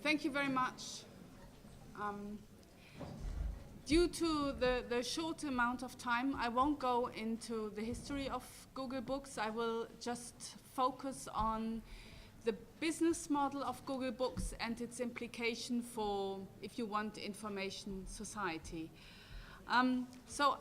Thank you very much. Due to the short amount of time, I won't go into the history of Google Books. I will just focus on the business model of Google Books and its implication for, if you want, information society. So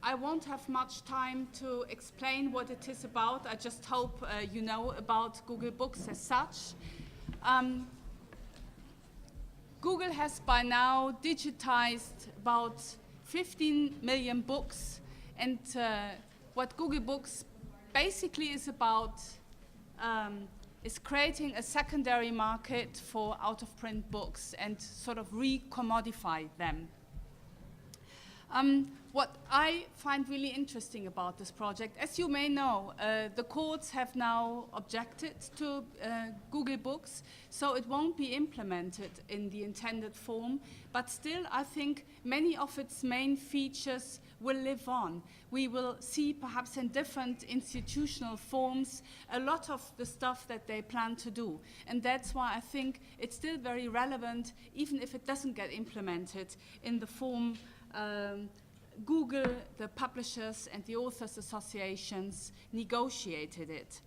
I won't have much time to explain what it is about. I just hope you know about Google Books as such. Google has by now digitized about 15 million books, and what Google Books basically is about is creating a secondary market for out-of-print books and sort of re-commodify them. What I find really interesting about this project, as you may know, the courts have now objected to Google Books, so it won't be implemented in the intended form, but still I think many of its main features will live on. We will see perhaps in different institutional forms a lot of the stuff that they plan to do, and that's why I think it's still very relevant even if it doesn't get implemented in the form Google, the publishers, and the authors associations negotiated it.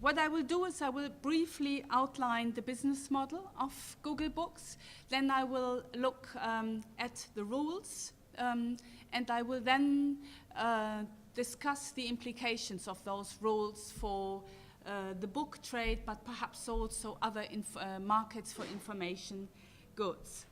What I will do is I will briefly outline the business model of Google Books, then I will look at the rules, and I will then discuss the implications of those rules for the book trade, but perhaps also other markets for information goods.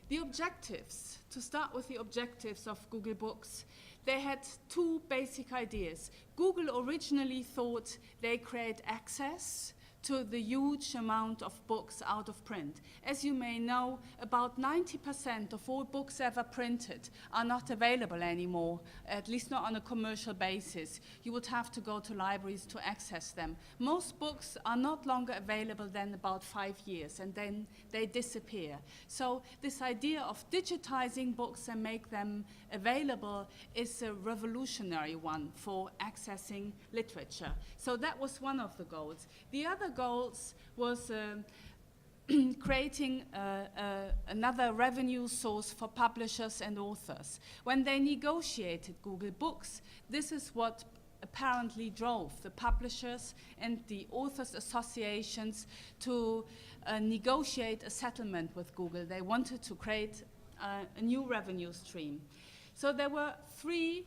The objectives, to start with the objectives of Google Books, they had two basic ideas. Google originally thought they create access to the huge amount of books out of print. As you may know, about 90% of all books ever printed are not available anymore, at least not on a commercial basis. You would have to go to libraries to access them. Most books are not longer available than about 5 years, and then they disappear. So this idea of digitizing books and make them available is a revolutionary one for accessing literature. So that was one of the goals. The other goals was creating another revenue source for publishers and authors. When they negotiated Google Books, this is what apparently drove the publishers and the authors associations to negotiate a settlement with Google. They wanted to create a new revenue stream. So there were three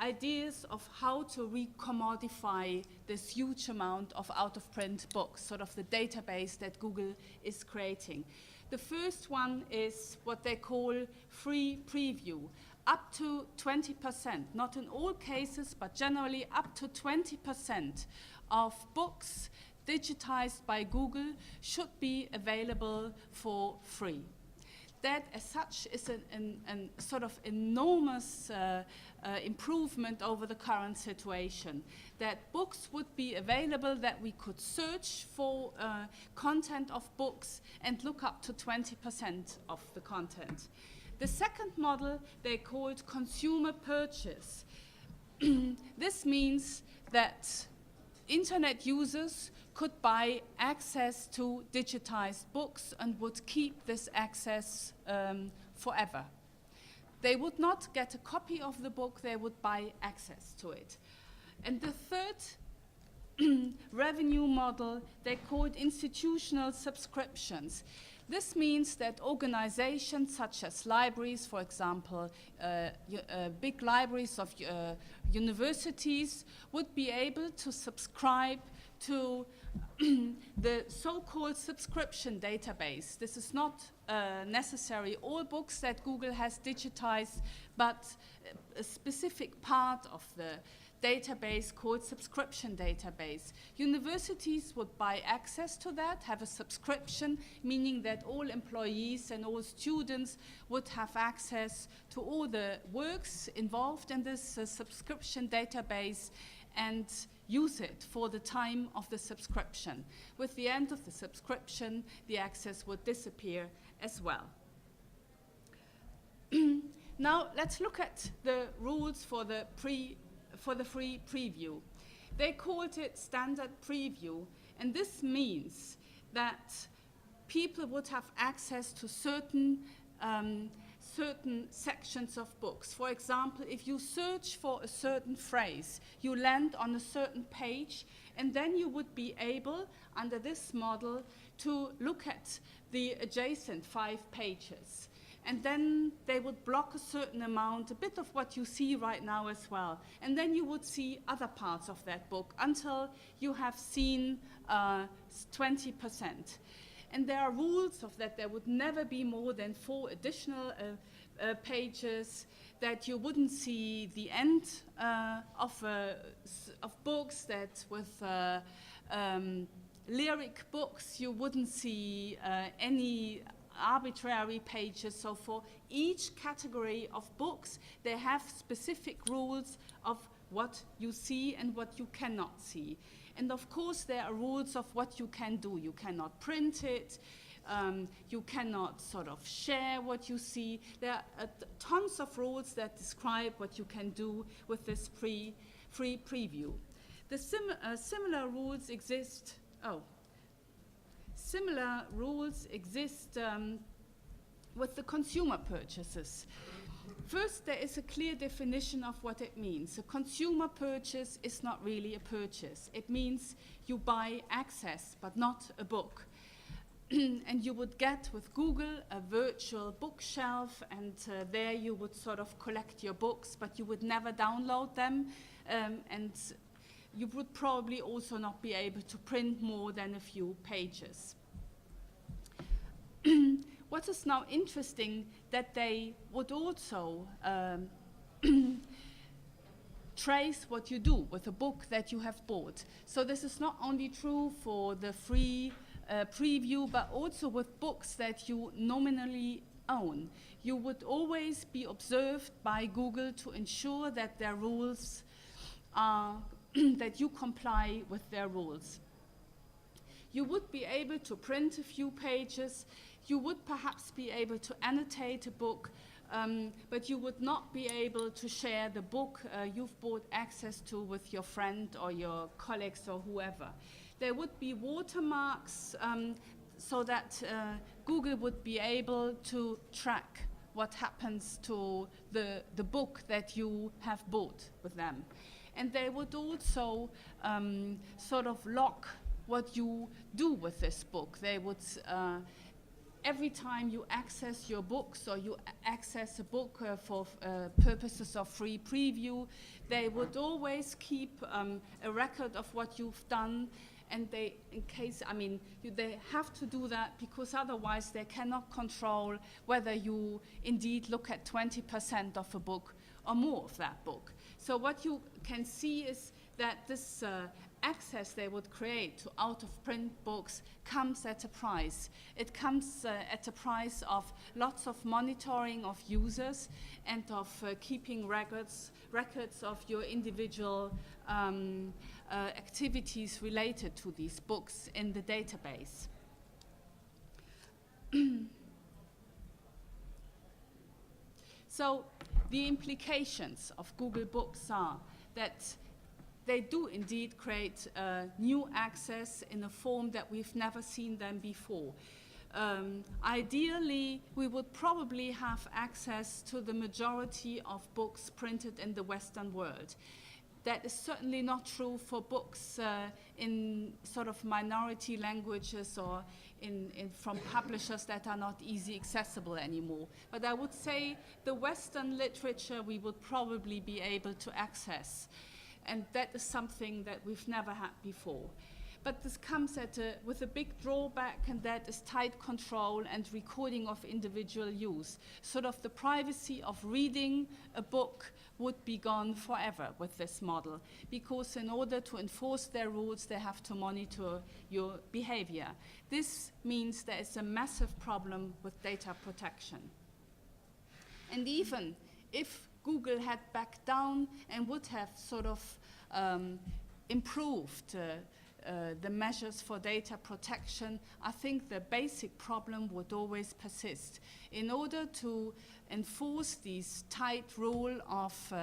ideas of how to re-commodify this huge amount of out-of-print books, sort of the database that Google is creating. The first one is what they call free preview. Up to 20%, not in all cases, but generally up to 20% of books digitized by Google should be available for free. That, as such, is a sort of enormous improvement over the current situation. That books would be available, that we could search for content of books and look up to 20% of the content. The second model they called consumer purchase. This means that internet users could buy access to digitized books and would keep this access forever. They would not get a copy of the book, they would buy access to it. And the third revenue model they called institutional subscriptions. This means that organizations such as libraries, for example, big libraries of universities, would be able to subscribe to the so-called subscription database. This is not necessarily all books that Google has digitized, but a specific part of the database called subscription database. Universities would buy access to that, have a subscription, meaning that all employees and all students would have access to all the works involved in this subscription database and use it for the time of the subscription. With the end of the subscription, the access would disappear as well. Now let's look at the rules for the free preview. They called it standard preview, and this means that people would have access to certain sections of books. For example, if you search for a certain phrase, you land on a certain page, and then you would be able, under this model, to look at the adjacent 5 pages. And then they would block a certain amount, a bit of what you see right now as well. And then you would see other parts of that book until you have seen 20%. And there are rules of that. There would never be more than 4 additional pages, that you wouldn't see the end of books, that with lyric books you wouldn't see any arbitrary pages. So for each category of books, they have specific rules of what you see and what you cannot see. And of course, there are rules of what you can do. You cannot print it. You cannot sort of share what you see. There are tons of rules that describe what you can do with this free preview. The similar rules exist. Similar rules exist with the consumer purchases. First, there is a clear definition of what it means. A consumer purchase is not really a purchase. It means you buy access, but not a book. And you would get with Google a virtual bookshelf, and there you would sort of collect your books, but you would never download them. And you would probably also not be able to print more than a few pages. What is now interesting, that they would also trace what you do with a book that you have bought. So this is not only true for the free preview, but also with books that you nominally own. You would always be observed by Google to ensure that their rules are that you comply with their rules. You would be able to print a few pages. You would perhaps be able to annotate a book, but you would not be able to share the book you've bought access to with your friend or your colleagues or whoever. There would be watermarks so that Google would be able to track what happens to the book that you have bought with them. And they would also sort of log what you do with this book. They would, every time you access your books or you access a book for purposes of free preview, they would always keep a record of what you've done. And they, in case, I mean, they have to do that because otherwise they cannot control whether you indeed look at 20% of a book or more of that book. So what you can see is that this access they would create to out-of-print books comes at a price. It comes at a price of lots of monitoring of users and of keeping records of your individual activities related to these books in the database. So the implications of Google Books are that they do indeed create new access in a form that we've never seen them before. Ideally, we would probably have access to the majority of books printed in the Western world. That is certainly not true for books in sort of minority languages or from publishers that are not easy accessible anymore. But I would say the Western literature we would probably be able to access. And that is something that we've never had before. But this comes with a big drawback, and that is tight control and recording of individual use. Sort of the privacy of reading a book would be gone forever with this model, because in order to enforce their rules, they have to monitor your behavior. This means there is a massive problem with data protection. And even if Google had backed down and would have sort of improved the measures for data protection, I think the basic problem would always persist. In order to enforce these tight rule of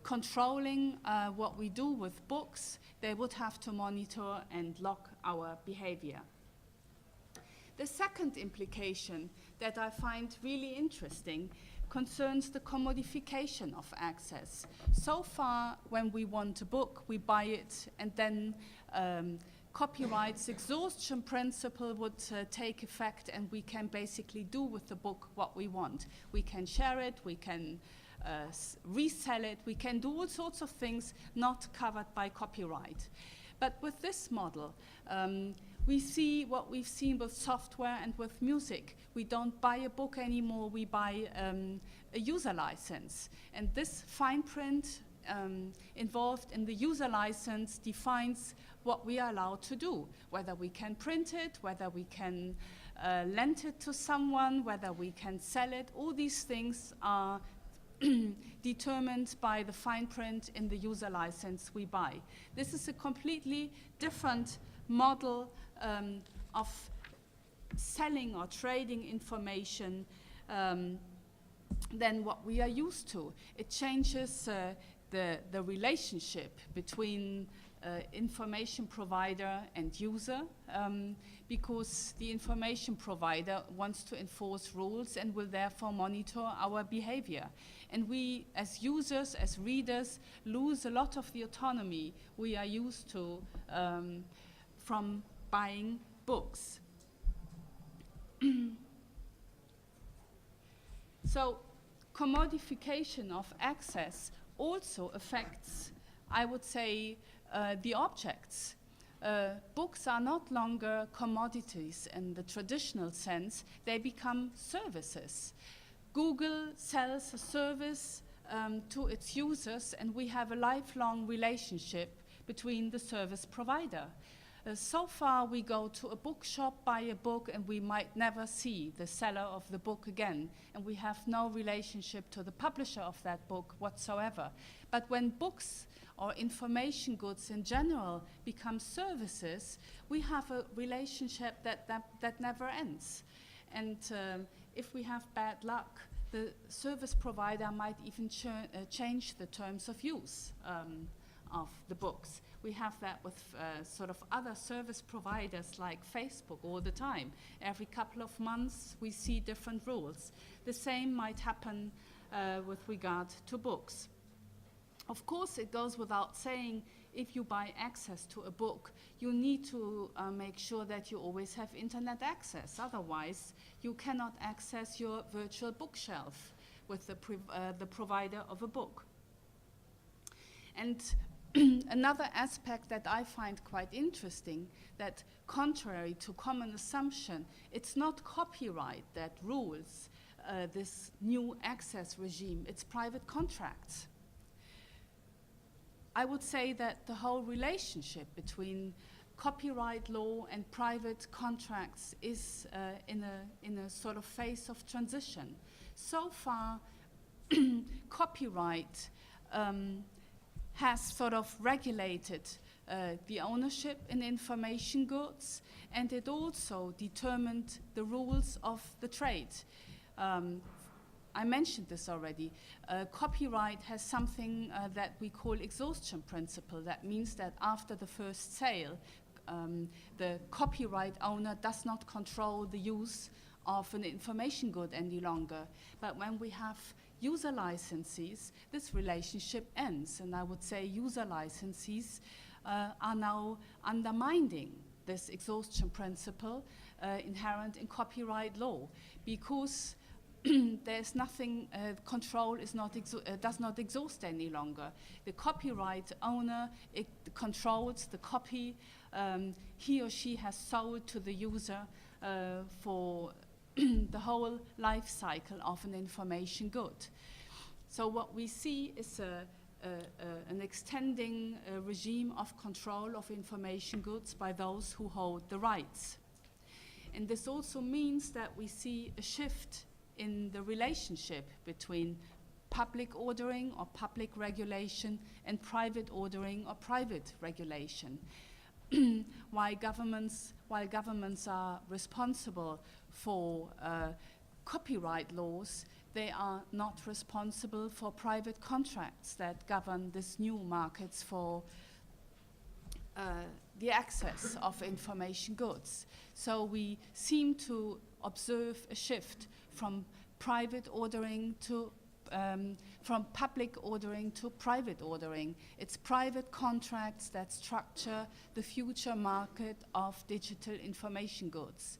controlling what we do with books, they would have to monitor and log our behavior. The second implication that I find really interesting concerns the commodification of access. So far, when we want a book, we buy it, and then copyright's exhaustion principle would take effect, and we can basically do with the book what we want. We can share it, we can resell it, we can do all sorts of things not covered by copyright. But with this model, we see what we've seen with software and with music. We don't buy a book anymore, we buy a user license. And this fine print involved in the user license defines what we are allowed to do, whether we can print it, whether we can lend it to someone, whether we can sell it. All these things are determined by the fine print in the user license we buy. This is a completely different model of selling or trading information than what we are used to. It changes the relationship between information provider and user, because the information provider wants to enforce rules and will therefore monitor our behavior. And we, as users, as readers, lose a lot of the autonomy we are used to from buying books. So, commodification of access also affects, I would say, the objects. Books are not longer commodities in the traditional sense, they become services. Google sells a service to its users, and we have a lifelong relationship between the service provider. So far, we go to a bookshop, buy a book, and we might never see the seller of the book again, and we have no relationship to the publisher of that book whatsoever. But when books or information goods in general become services, we have a relationship that never ends. And if we have bad luck, the service provider might even change the terms of use of the books. We have that with sort of other service providers like Facebook all the time. Every couple of months we see different rules. The same might happen with regard to books. Of course, it goes without saying, if you buy access to a book, you need to make sure that you always have internet access. Otherwise, you cannot access your virtual bookshelf with the provider of a book. And another aspect that I find quite interesting, that contrary to common assumption, it's not copyright that rules this new access regime, it's private contracts. I would say that the whole relationship between copyright law and private contracts is in a sort of phase of transition. So far, copyright has sort of regulated the ownership in information goods, and it also determined the rules of the trade. I mentioned this already. Copyright has something that we call exhaustion principle. That means that after the first sale, the copyright owner does not control the use of an information good any longer. But when we have user licenses, this relationship ends. And I would say user licenses are now undermining this exhaustion principle inherent in copyright law, because there's nothing, control is not does not exhaust any longer. The copyright owner, it controls the copy he or she has sold to the user for the whole life cycle of an information good. So what we see is an extending regime of control of information goods by those who hold the rights. And this also means that we see a shift in the relationship between public ordering or public regulation and private ordering or private regulation. While governments are responsible for copyright laws, they are not responsible for private contracts that govern these new markets for the access of information goods. So we seem to observe a shift from private ordering to from public ordering to private ordering. It's private contracts that structure the future market of digital information goods.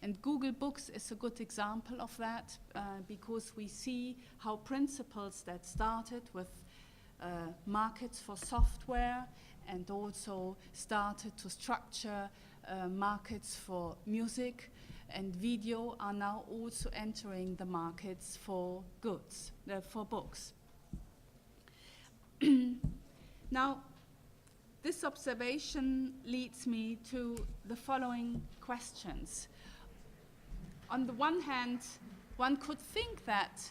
And Google Books is a good example of that because we see how principles that started with markets for software and also started to structure markets for music and video are now also entering the markets for goods, for books. Now, this observation leads me to the following questions. On the one hand, one could think that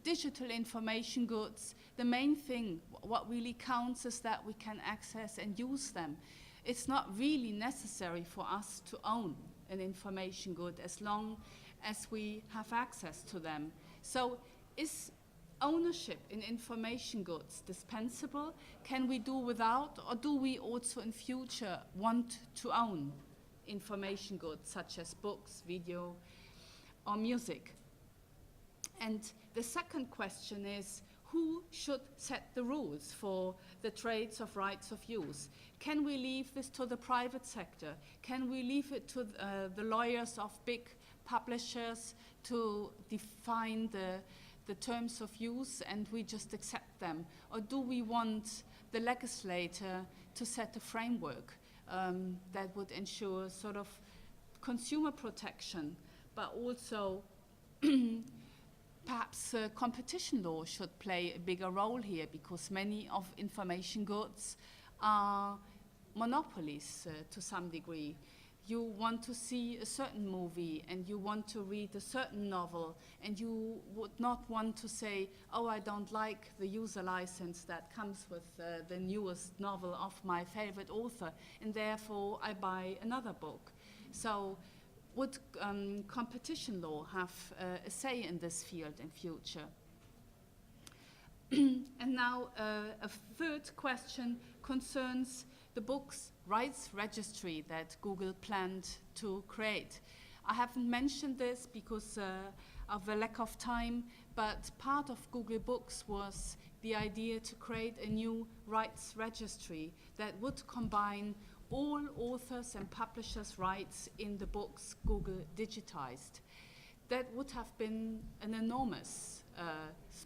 digital information goods, the main thing, what really counts is that we can access and use them. It's not really necessary for us to own an information good as long as we have access to them. So is ownership in information goods dispensable? Can we do without, or do we also in future want to own information goods such as books, video, or music? And the second question is, who should set the rules for the trades of rights of use? Can we leave this to the private sector? Can we leave it to the lawyers of big publishers to define the terms of use and we just accept them? Or do we want the legislator to set a framework that would ensure sort of consumer protection, but also perhaps competition law should play a bigger role here because many of information goods are monopolies to some degree. You want to see a certain movie and you want to read a certain novel and you would not want to say, oh, I don't like the user license that comes with the newest novel of my favorite author and therefore I buy another book. So would competition law have a say in this field in future? And now a third question concerns the books rights registry that Google planned to create. I haven't mentioned this because of a lack of time, but part of Google Books was the idea to create a new rights registry that would combine all authors and publishers' rights in the books Google digitized. That would have been an enormous,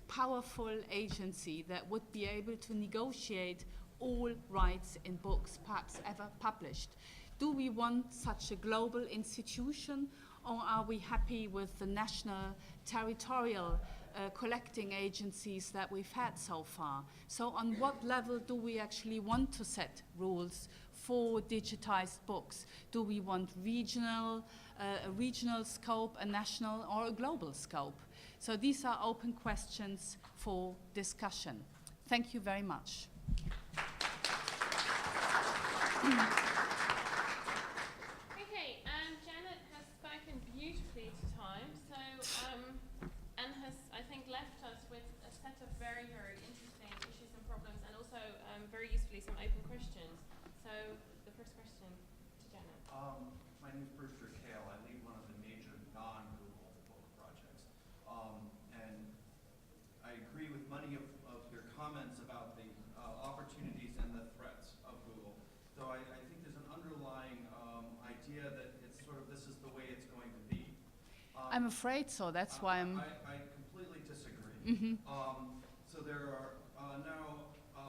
powerful agency that would be able to negotiate all rights in books perhaps ever published. Do we want such a global institution, or are we happy with the national territorial collecting agencies that we've had so far? So on what level do we actually want to set rules for digitized books? Do we want a regional scope, a national, or a global scope? So these are open questions for discussion. Thank you very much. Okay, Janet has spoken beautifully to time, so and has, I think, left us with a set of very, very interesting issues and problems, and also very usefully some open questions. So the first question to Janet. My name is Brewster Kale. I lead one of the major non-Google book projects, and I agree with many of your comments about the opportunities and the threats of Google. Though I think there's an underlying idea that it's sort of this is the way it's going to be. I'm afraid so. That's why I'm. I completely disagree. Mm-hmm. So there are now,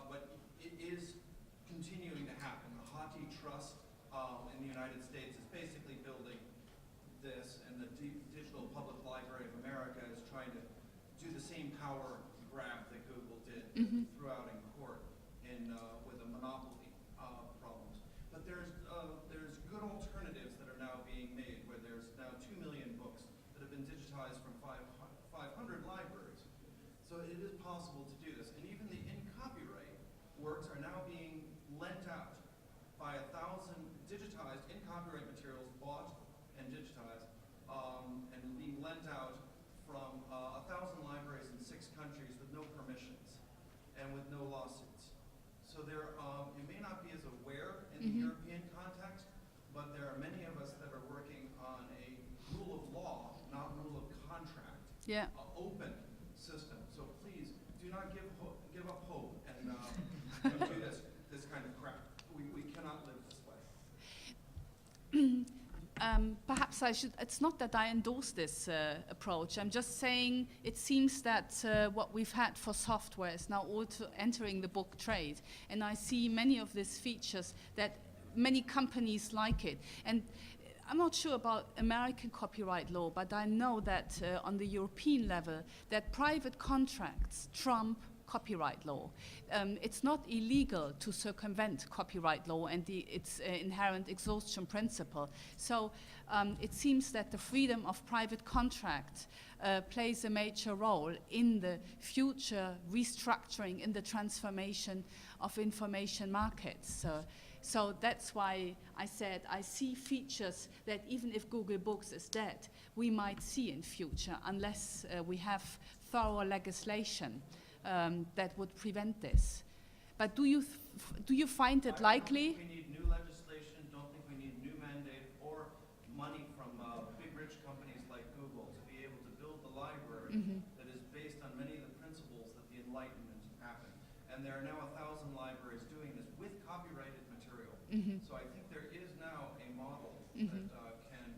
but it is continuing to happen. The Hati Trust in the United States is basically building this, and the Digital Public Library of America is trying to do the same power grab that Google did throughout in court with a monopoly problems. But there's good alternatives that are now being made, where there's now 2 million books that have been digitized from 500 libraries. So it is possible to do this, and even the in-copyright works are now being lent out by 1,000 digitized in-copyright materials bought and digitized no lawsuits. So there, you may not be as aware in the European context, but there are many of us that are working on a rule of law, not rule of contract, Yeah. open system. So please do not give up hope and do this kind of crap. We cannot live this way. Perhaps I should, it's not that I endorse this approach, I'm just saying it seems that what we've had for software is now also entering the book trade, and I see many of these features that many companies like it. And I'm not sure about American copyright law, but I know that on the European level that private contracts trump copyright law. It's not illegal to circumvent copyright law and its inherent exhaustion principle. So it seems that the freedom of private contract plays a major role in the future restructuring, in the transformation of information markets. So that's why I said I see features that even if Google Books is dead, we might see in future unless we have thorough legislation that would prevent this. But do you find it likely? I don't think we need new legislation, don't think we need new mandate or money from big rich companies like Google to be able to build the library that is based on many of the principles that the Enlightenment happened. And there are now 1,000 libraries doing this with copyrighted material. So I think there is now a model that can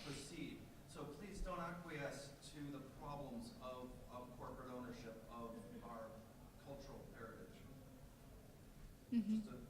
proceed. So please don't acquiesce to the problems of corporate ownership of our cultural heritage. Just a